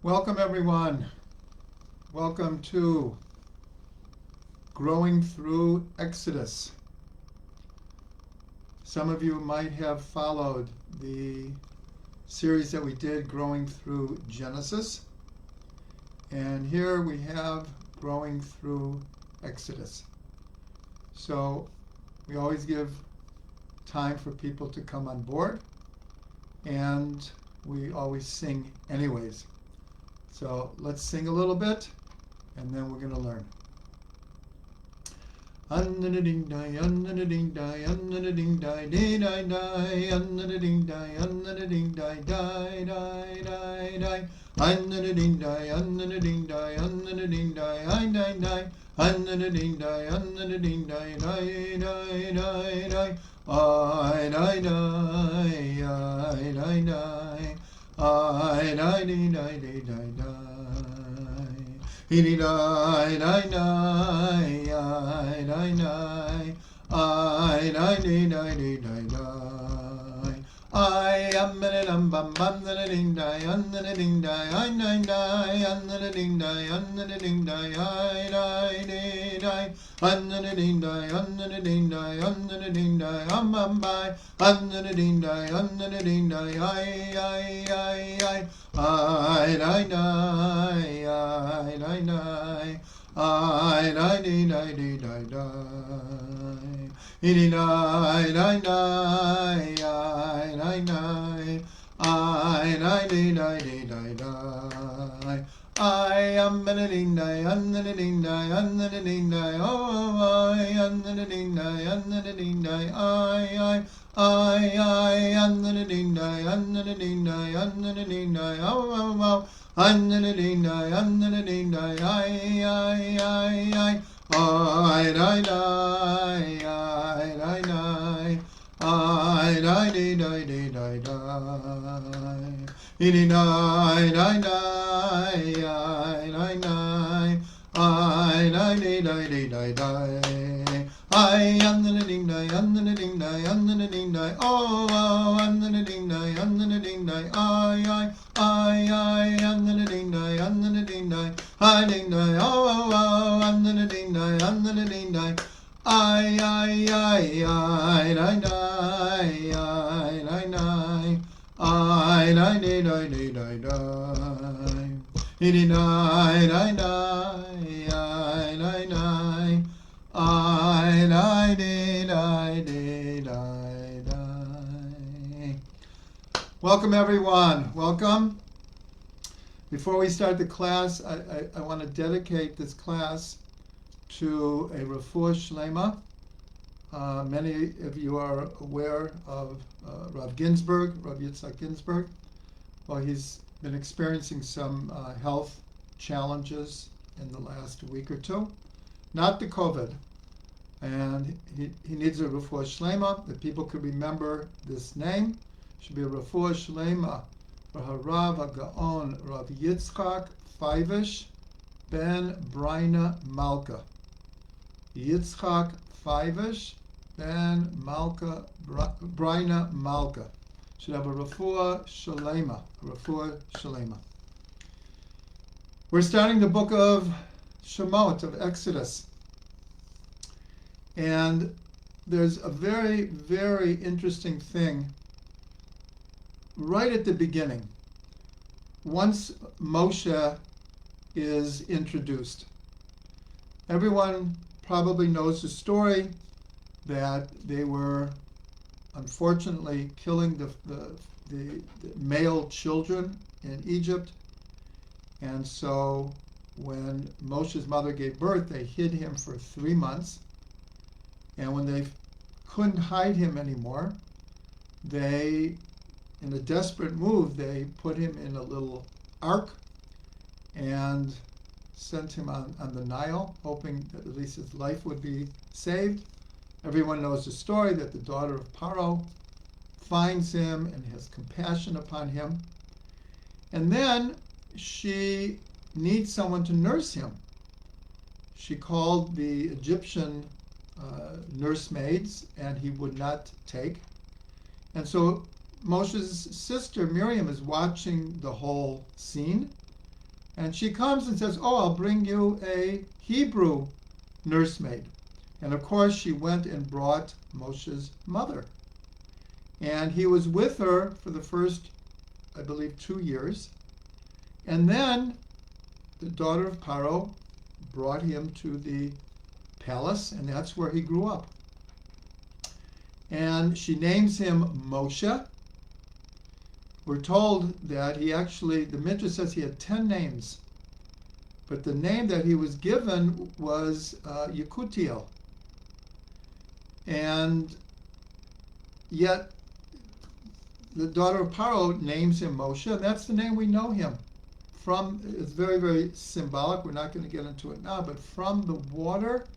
Welcome everyone. Welcome to Growing Through Exodus. Some of you might have followed the series that we did Growing Through Genesis. And here we have Growing Through Exodus. So we always give time for people to come on board, and we always sing anyways. So let's sing a little bit, and then we're going to learn. Ding die, ding die, ding die, dee die die, ding die, ding die, die die die die. Ding die, ding die, ding die, I die die. Ding die, ding die, die die die die. I die die, I die die. I die dee die dee die die. He dee die die die, I die die. I die dee die dee die die. I am a dum bum bum da ding die, da ding die, I die die, da ding die, da ding die, I die dee die. Da ding die, da ding die, da ding die, by. Da ding die, da ding die, I die die, I die die, I die dee die dee die die. Dee die die die, I die die, I die dee die dee die die. I am a ding die, ding die, ding die, oh I ding die, ding die, I ding die, ding die, ding die, oh ding die, ding die, I die die, I die die, I die dee die dee die die. Dee die die die, I die die, I die dee die dee die die. I ding die, ding die, ding die, oh ding die, ding die, I ding die, ding die, I ding die, oh ding die, ding die. I die die, I die dee die dee die die. Dee die die die, I die die, I die dee die dee die die. Welcome everyone, welcome. Before we start the class, I want to dedicate this class to a refuah shlema. Many of you are aware of Rav Ginsburg, Rav Yitzhak Ginsburg. Well, he's been experiencing some health challenges in the last week or two. Not the COVID. And he needs a refuah shlema. That people could remember this name. It should be a refuah shlema for Harav HaGaon Rav Yitzchak Feivish ben Brina Malka. Yitzchak Feivish ben Malka Brina Malka. Should have a refuah shlema. We're starting the book of Shemot, of Exodus. And there's a very, very interesting thing right at the beginning. Once Moshe is introduced, everyone probably knows the story that they were unfortunately killing the male children in Egypt. And so when Moshe's mother gave birth, they hid him for 3 months. And when they couldn't hide him anymore, they, in a desperate move, they put him in a little ark and sent him on the Nile, hoping that at least his life would be saved. Everyone knows the story that the daughter of Paro finds him and has compassion upon him. And then she needs someone to nurse him. She called the Egyptian nursemaids, and he would not take. And so Moshe's sister Miriam is watching the whole scene, And she comes and says, oh, I'll bring you a Hebrew nursemaid. And of course, she went and brought Moshe's mother. And he was with her for the first, I believe, 2 years. And then the daughter of Paro brought him to the palace, and that's where he grew up. And she names him Moshe. We're told that he actually, the Midrash says he had 10 names, but the name that he was given was Yekutiel. And yet, the daughter of Paro names him Moshe, and that's the name we know him from. It's very, very symbolic. We're not going to get into it now, but from the water,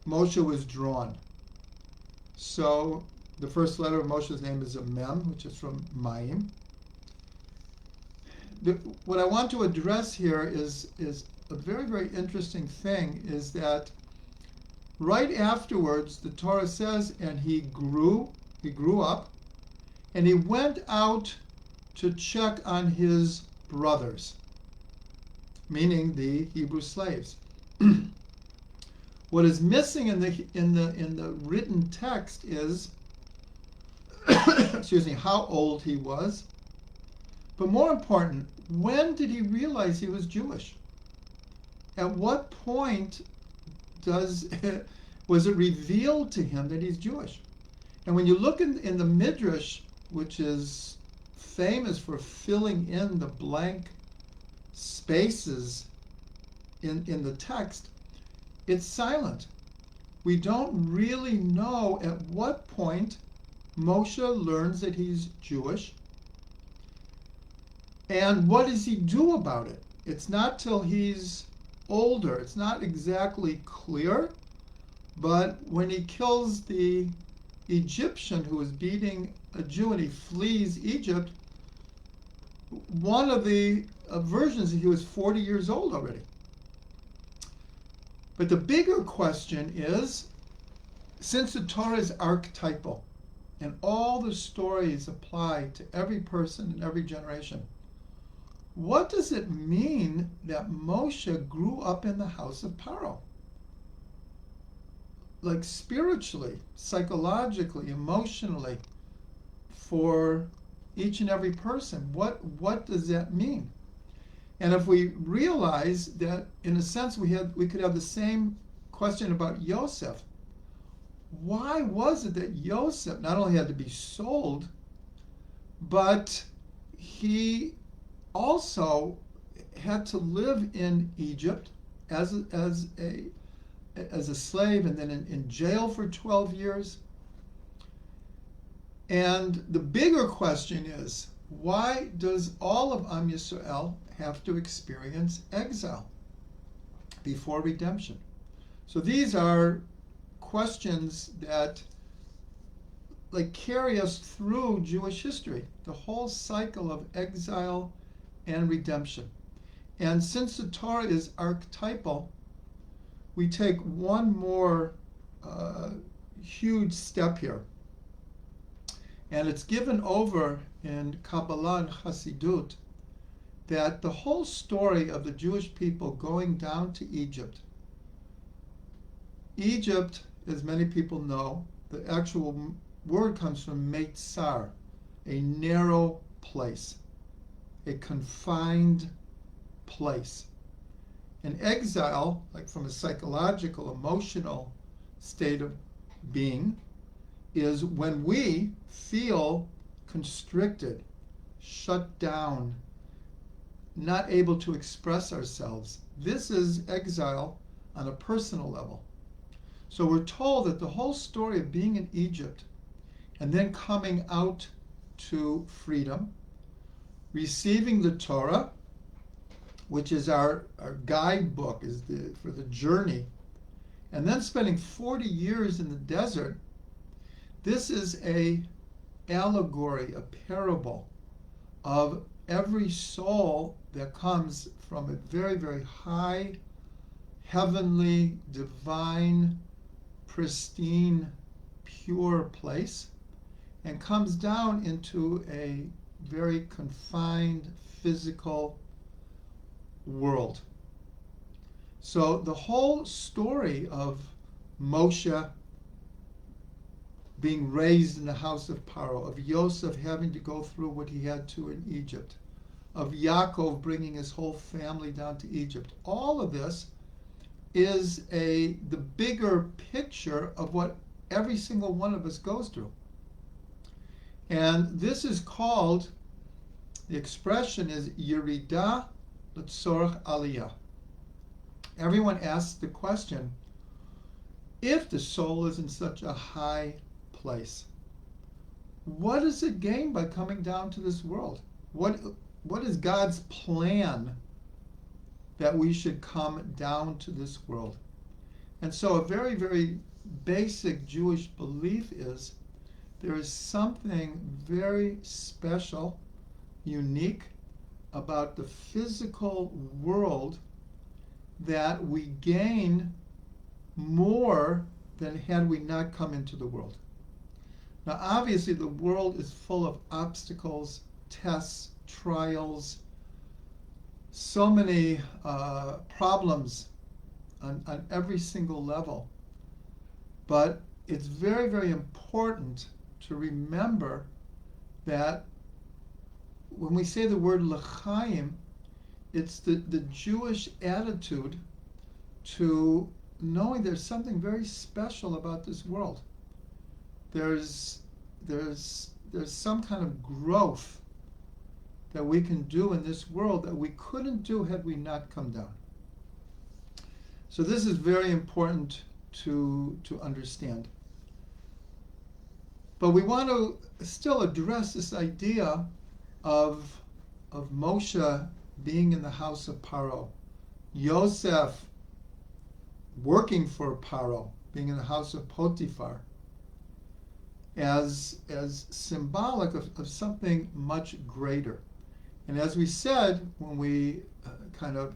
Moshe was drawn. So the first letter of Moshe's name is a Mem, which is from Mayim. What I want to address here is a very, very interesting thing, is that right afterwards, the Torah says, and he grew up, and he went out to check on his brothers, meaning the Hebrew slaves. What is missing in the written text is, excuse me, how old he was, but more important, when did he realize he was Jewish? At what point was it revealed to him that he's Jewish? And when you look in the Midrash, which is famous for filling in the blank spaces in the text, it's silent. We don't really know at what point Moshe learns that he's Jewish, and what does he do about it? It's not till he's older. It's not exactly clear, but when he kills the Egyptian who is beating a Jew and he flees Egypt, one of the versions he was 40 years old already. But the bigger question is, since the Torah is archetypal and all the stories apply to every person in every generation, what does it mean that Moshe grew up in the house of Paro? Like spiritually, psychologically, emotionally, for each and every person. What does that mean? And if we realize that, in a sense, we could have the same question about Yosef. Why was it that Yosef not only had to be sold, but he also had to live in Egypt as a slave, and then in jail for 12 years? And the bigger question is, why does all of Am Yisrael have to experience exile before redemption? So these are questions that carry us through Jewish history, the whole cycle of exile and redemption. And since the Torah is archetypal, we take one more huge step here. And it's given over in Kabbalah and Chassidut that the whole story of the Jewish people going down to Egypt, as many people know, the actual word comes from Meitzar, a narrow place, a confined place. An exile, like from a psychological, emotional state of being, is when we feel constricted, shut down, not able to express ourselves. This is exile on a personal level. So we're told that the whole story of being in Egypt and then coming out to freedom, receiving the Torah, which is our guidebook for the journey, and then spending 40 years in the desert, this is a allegory, a parable of every soul that comes from a very, very high, heavenly, divine, pristine, pure place and comes down into a very confined, physical, world. So the whole story of Moshe being raised in the house of Paro, of Yosef having to go through what he had to in Egypt, of Yaakov bringing his whole family down to Egypt, all of this is the bigger picture of what every single one of us goes through. And this is called, the expression is Yerida L'Tzorach Aliyah. Everyone asks the question, if the soul is in such a high place, what does it gain by coming down to this world? What is God's plan that we should come down to this world? And so a very, very basic Jewish belief is there is something very special, unique about the physical world that we gain more than had we not come into the world. Now, obviously, the world is full of obstacles, tests, trials, so many problems on every single level. But it's very, very important to remember that when we say the word l'chaim, it's the Jewish attitude to knowing there's something very special about this world. There's some kind of growth that we can do in this world that we couldn't do had we not come down. So this is very important to understand. But we want to still address this idea of Moshe being in the house of Paro, Yosef working for Paro, being in the house of Potiphar, as symbolic of something much greater. And as we said, when we kind of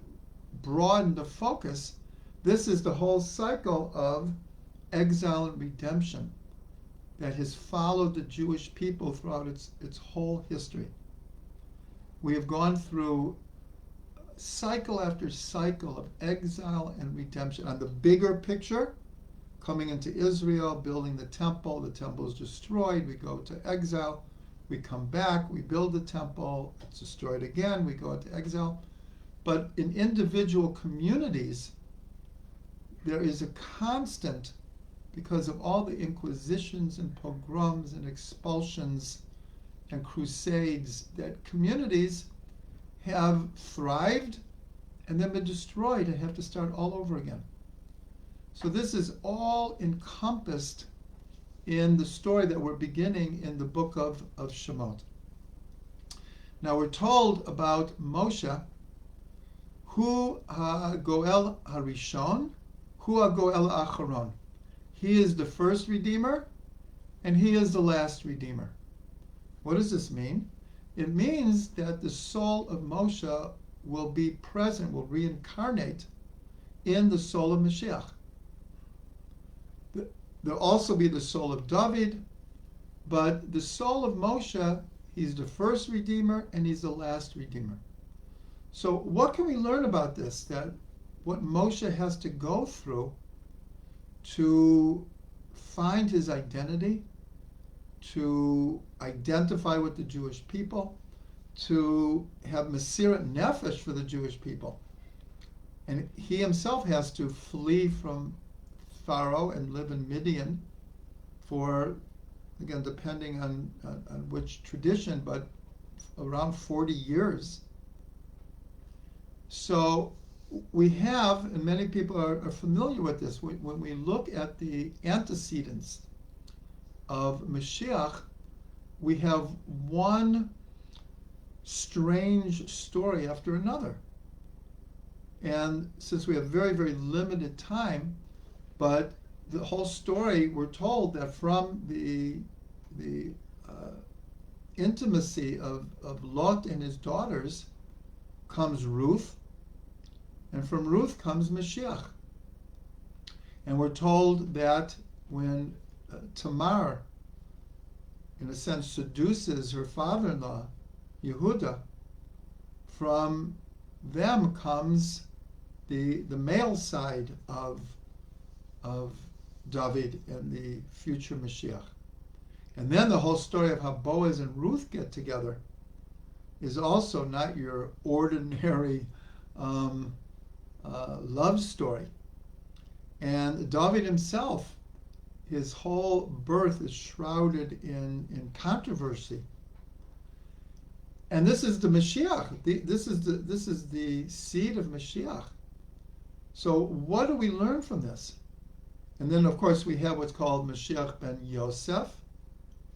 broadened the focus, this is the whole cycle of exile and redemption that has followed the Jewish people throughout its whole history. We have gone through cycle after cycle of exile and redemption. On the bigger picture, coming into Israel, building the temple is destroyed, we go to exile, we come back, we build the temple, it's destroyed again, we go into exile. But in individual communities, there is a constant, because of all the inquisitions and pogroms and expulsions and crusades, that communities have thrived and then been destroyed and have to start all over again. So this is all encompassed in the story that we're beginning in the book of Shemot. Now we're told about Moshe, Hu ha-goel harishon, Hu ha-goel acharon. He is the first Redeemer, and he is the last Redeemer. What does this mean? It means that the soul of Moshe will be present, will reincarnate in the soul of Mashiach. There'll also be the soul of David, but the soul of Moshe, he's the first Redeemer and he's the last Redeemer. So what can we learn about this? That what Moshe has to go through to find his identity, to identify with the Jewish people, to have Mesirat Nefesh for the Jewish people. And he himself has to flee from Pharaoh and live in Midian for, again, depending on which tradition, but around 40 years. So we have, and many people are familiar with this, when we look at the antecedents of Mashiach, we have one strange story after another. And since we have very, very limited time, but the whole story, we're told that from the intimacy of Lot and his daughters comes Ruth, and from Ruth comes Mashiach. And we're told that when Tamar, in a sense, seduces her father-in-law, Yehuda, from them comes the male side of David and the future Mashiach. And then the whole story of how Boaz and Ruth get together is also not your ordinary love story. And David himself, his whole birth is shrouded in controversy. And this is the Mashiach. This is the seed of Mashiach. So what do we learn from this? And then, of course, we have what's called Mashiach ben Yosef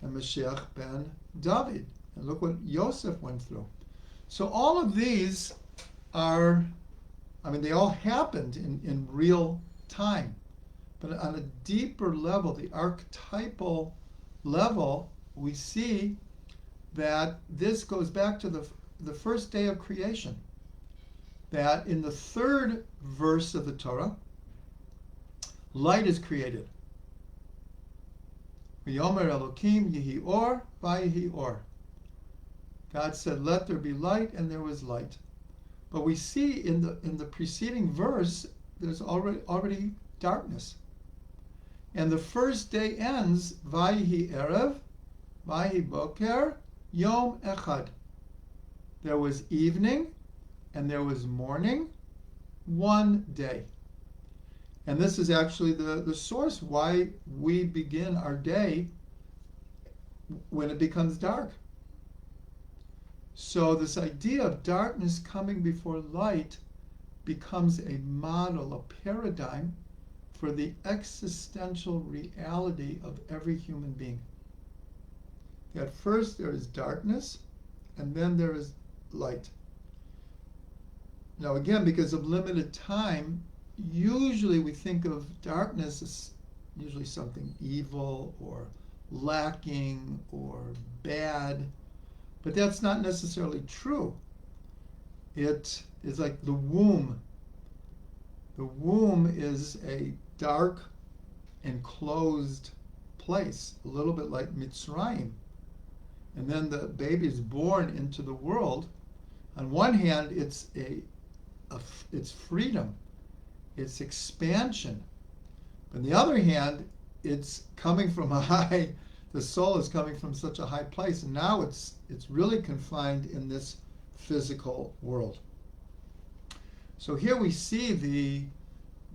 and Mashiach ben David. And look what Yosef went through. So all of these are, they all happened in real time. But on a deeper level, the archetypal level, we see that this goes back to the first day of creation. That in the third verse of the Torah, light is created. V'yomer Elokim yihi or, v'yihi or. God said, "Let there be light," and there was light. But we see in the preceding verse, there's already darkness. And the first day ends, Vayhi Erev, Vayhi Boker, Yom Echad. There was evening and there was morning, one day. And this is actually the source why we begin our day when it becomes dark. So this idea of darkness coming before light becomes a model, a paradigm for the existential reality of every human being. At first there is darkness, and then there is light. Now again, because of limited time, usually we think of darkness as usually something evil or lacking or bad, but that's not necessarily true. It is like the womb. The womb is a dark, enclosed place, a little bit like Mitzrayim. And then the baby is born into the world. On one hand, it's it's freedom, it's expansion. On the other hand, it's coming from a high. The soul is coming from such a high place, and now it's really confined in this physical world. So here we see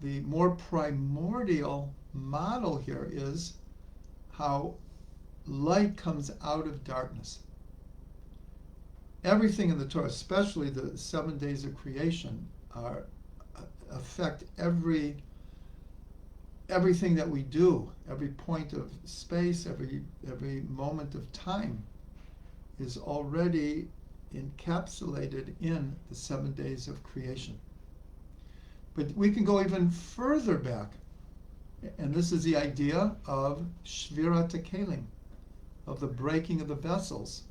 the more primordial model here is how light comes out of darkness. Everything in the Torah, especially the 7 days of creation, affect everything that we do. Every point of space, every moment of time is already encapsulated in the 7 days of creation. But we can go even further back, and this is the idea of Shvirat HaKelim, of the breaking of the vessels,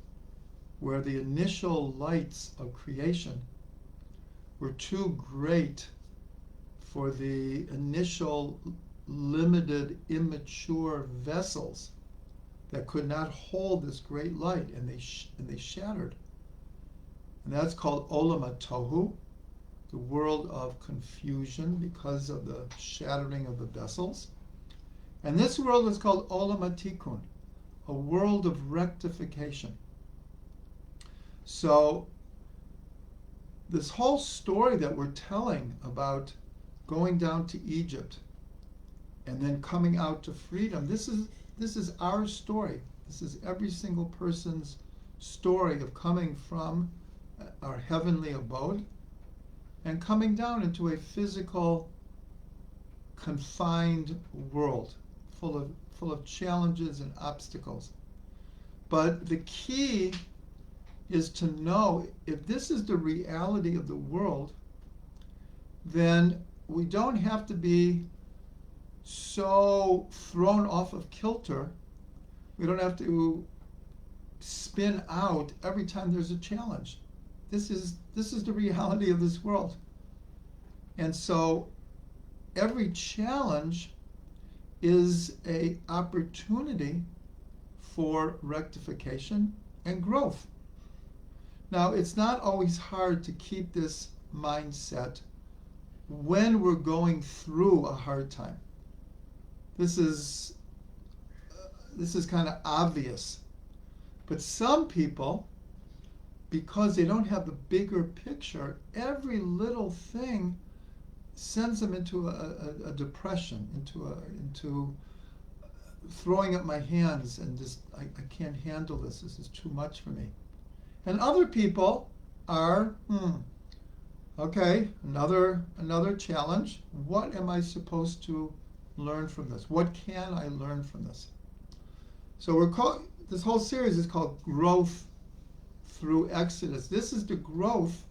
where the initial lights of creation were too great for the initial limited, immature vessels that could not hold this great light, and they shattered. And that's called Olam HaTohu, the world of confusion because of the shattering of the vessels. And this world is called Olam HaTikun, a world of rectification. So this whole story that we're telling about going down to Egypt and then coming out to freedom, this is our story. This is every single person's story of coming from our heavenly abode and coming down into a physical, confined world full of challenges and obstacles. But the key is to know if this is the reality of the world, then we don't have to be so thrown off of kilter. We don't have to spin out every time there's a challenge. This is the reality of this world. And so every challenge is an opportunity for rectification and growth. Now, it's not always hard to keep this mindset when we're going through a hard time. This is kind of obvious. But some people, because they don't have the bigger picture, every little thing sends them into a depression, into throwing up my hands and just, I can't handle this. This is too much for me. And other people are, okay, another challenge. What am I supposed to learn from this? What can I learn from this? So this whole series is called Growth Through Exodus. This is the growth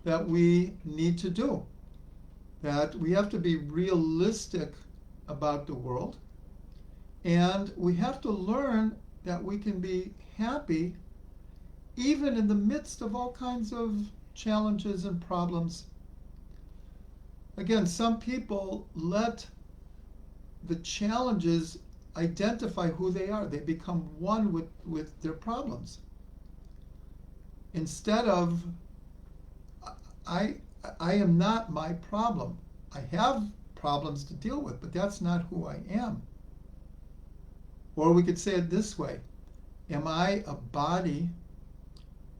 that we need to do. That we have to be realistic about the world. And we have to learn that we can be happy even in the midst of all kinds of challenges and problems. Again, some people let the challenges identify who they are. They become one with their problems. Instead of, I am not my problem. I have problems to deal with, but that's not who I am. Or we could say it this way: am I a body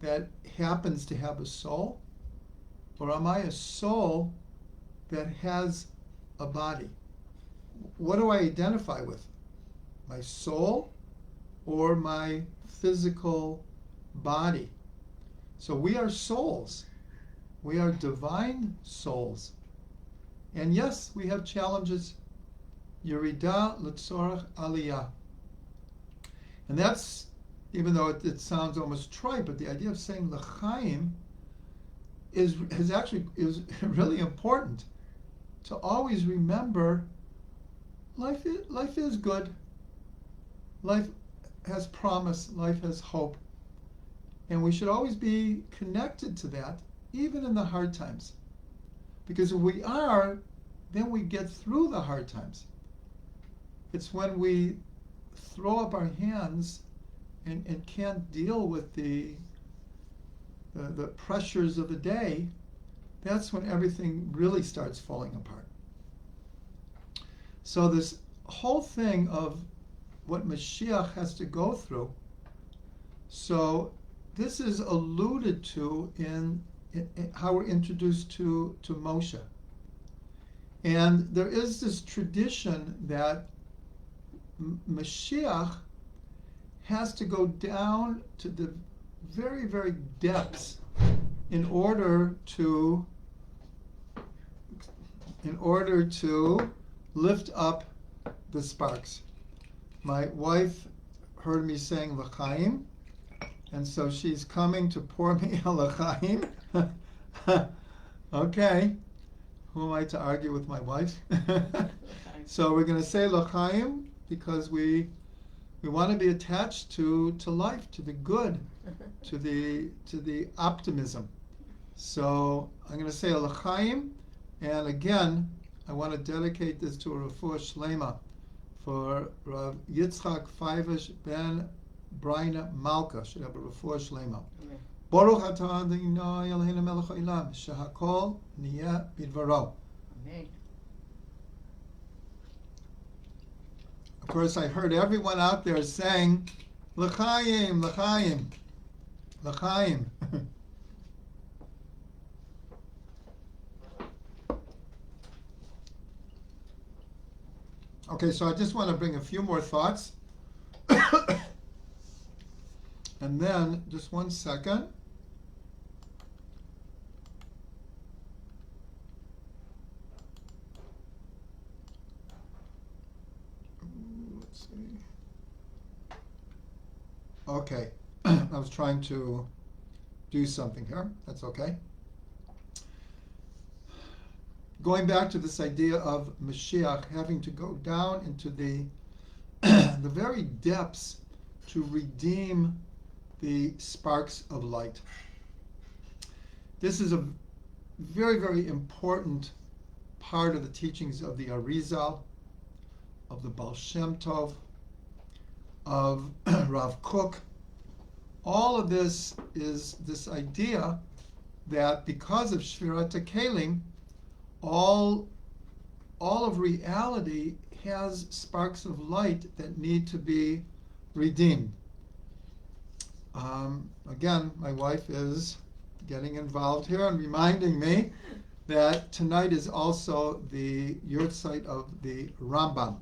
that happens to have a soul? Or am I a soul that has a body? What do I identify with? My soul or my physical body? So we are souls. We are divine souls. And yes, we have challenges. Yerida l'tzorach aliyah. And that's, even though it sounds almost trite, but the idea of saying l'chaim is really important. To always remember, life is good. Life has promise. Life has hope. And we should always be connected to that, even in the hard times. Because if we are, then we get through the hard times. It's when we throw up our hands and can't deal with the pressures of the day, that's when everything really starts falling apart. So this whole thing of what Mashiach has to go through, so this is alluded to in how we're introduced to Moshe. And there is this tradition that Mashiach has to go down to the very, very depths in order to lift up the sparks. My wife heard me saying l'chaim, and so she's coming to pour me a l'chaim. Okay, who am I to argue with my wife? So we're going to say l'chaim because we want to be attached to life, to the good, to the optimism. So I'm going to say a l'chaim, and again, I want to dedicate this to a refuah shlema for Rav Yitzchak Feivish ben Braina Malka. Should have a refuah shlema. Baruch atah Adonai Eloheinu melech haolam, shehakol niyeh bidvaro. Amen. Of course, I heard everyone out there saying, l'chaim, l'chaim, l'chaim. Okay, so I just want to bring a few more thoughts. And then, just one second. Let's see. Okay, I was trying to do something here. That's okay. Going back to this idea of Mashiach having to go down into the the very depths to redeem the sparks of light. This is a very, very important part of the teachings of the Arizal, of the Baal Shem Tov, of Rav Kook. All of this is this idea that because of Shvirat HaKelim, all of reality has sparks of light that need to be redeemed. Again, my wife is getting involved here and reminding me that tonight is also the yurtzeit of the Rambam.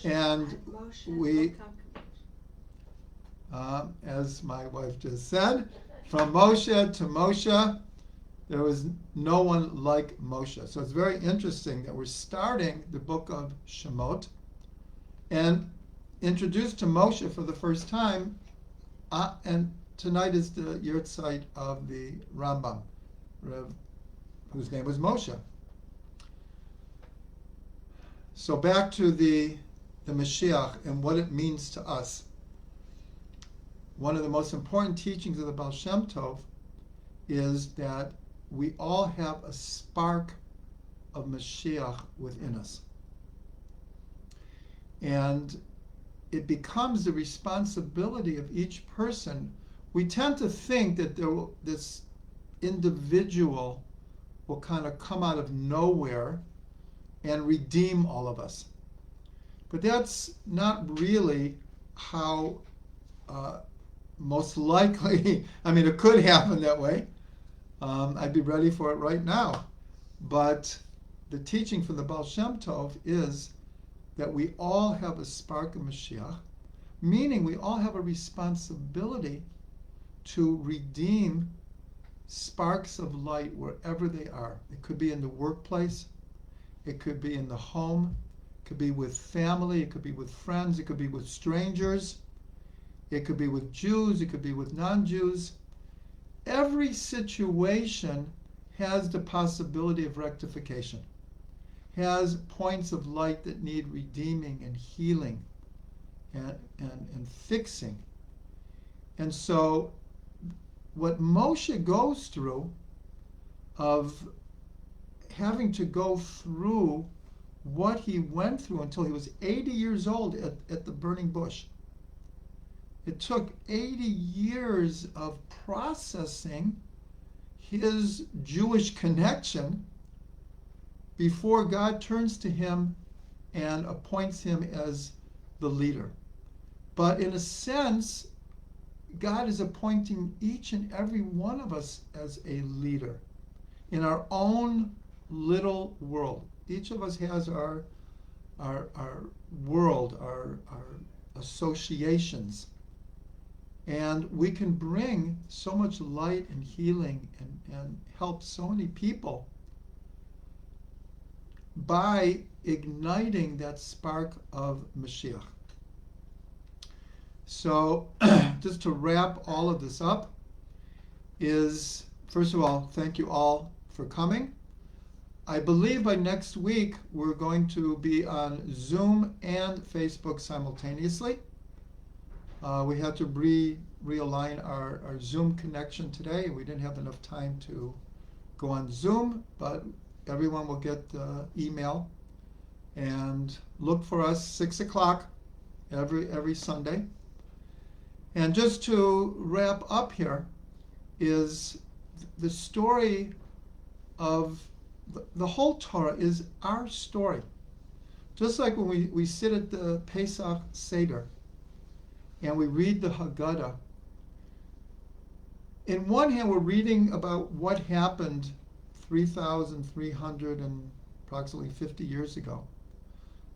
And we, as my wife just said, from Moshe to Moshe, there was no one like Moshe. So it's very interesting that we're starting the book of Shemot and introduced to Moshe for the first time, and tonight is the yurtzeit of the Rambam, whose name was Moshe. So back to the Mashiach and what it means to us. One of the most important teachings of the Baal Shem Tov is that we all have a spark of Mashiach within us. And it becomes the responsibility of each person. We tend to think that this individual will kind of come out of nowhere and redeem all of us. But that's not really how most likely, I mean, it could happen that way. I'd be ready for it right now. But the teaching from the Baal Shem Tov is that we all have a spark of Mashiach, meaning we all have a responsibility to redeem sparks of light wherever they are. It could be in the workplace, it could be in the home, it could be with family, it could be with friends, it could be with strangers, it could be with Jews, it could be with non-Jews. Every situation has the possibility of rectification, has points of light that need redeeming and healing and fixing. And so what Moshe goes through of having to go through what he went through until he was 80 years old at the burning bush. It took 80 years of processing his Jewish connection before God turns to him and appoints him as the leader. But in a sense, God is appointing each and every one of us as a leader in our own little world. Each of us has our world, our associations. And we can bring so much light and healing and help so many people by igniting that spark of Mashiach. So just to wrap all of this up is, first of all, thank you all for coming. I believe by next week we're going to be on Zoom and Facebook simultaneously. We had to realign our Zoom connection today. We didn't have enough time to go on Zoom, but everyone will get the email. And look for us 6 o'clock every Sunday. And just to wrap up here is the story of the whole Torah is our story. Just like when we sit at the Pesach Seder and we read the Haggadah, in one hand we're reading about what happened 3,300 and approximately 50 years ago.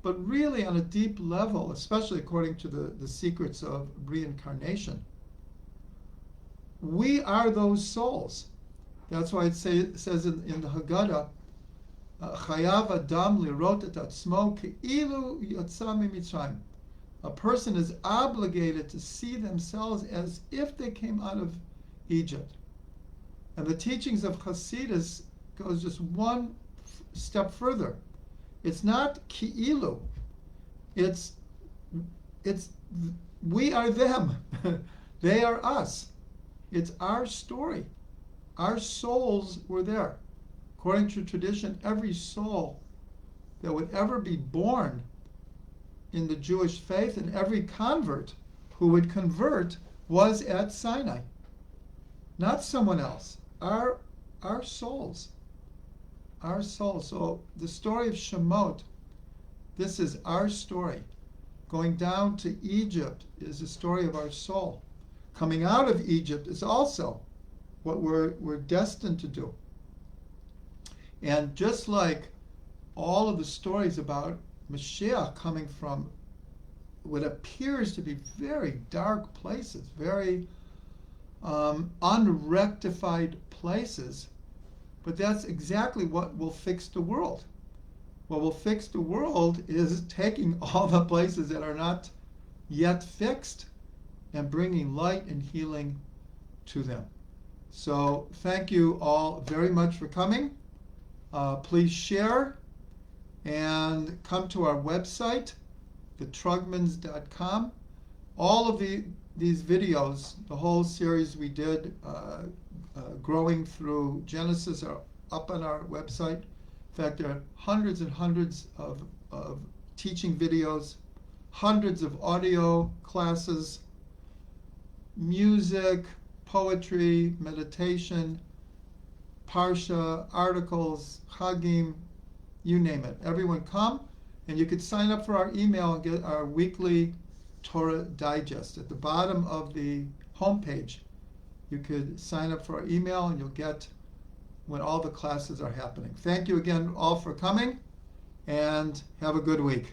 But really on a deep level, especially according to the secrets of reincarnation, we are those souls. That's why it says in the Haggadah, Chayav Adam lirot et atzmo ke'ilu yatsa mimitzrayim. A person is obligated to see themselves as if they came out of Egypt. And the teachings of Hasidus goes just one step further. It's not ki'ilu. It's we are them. They are us. It's our story. Our souls were there. According to tradition, every soul that would ever be born in the Jewish faith and every convert who would convert was at Sinai. Not someone else. our our souls, our souls. So the story of Shemot, this is our story. Going down to Egypt is the story of our soul. Coming out of Egypt is also what we're destined to do. And just like all of the stories about Mashiach coming from what appears to be very dark places, very unrectified places, but that's exactly what will fix the world. What will fix the world is taking all the places that are not yet fixed and bringing light and healing to them. So thank you all very much for coming. Please share and come to our website, thetrugmans.com. All of these videos, the whole series we did, growing through Genesis, are up on our website. In fact, there are hundreds and hundreds of teaching videos, hundreds of audio classes, music, poetry, meditation, parsha, articles, chagim, you name it. Everyone come, and you could sign up for our email and get our weekly Torah digest. At the bottom of the homepage, you could sign up for our email and you'll get when all the classes are happening. Thank you again all for coming, and have a good week.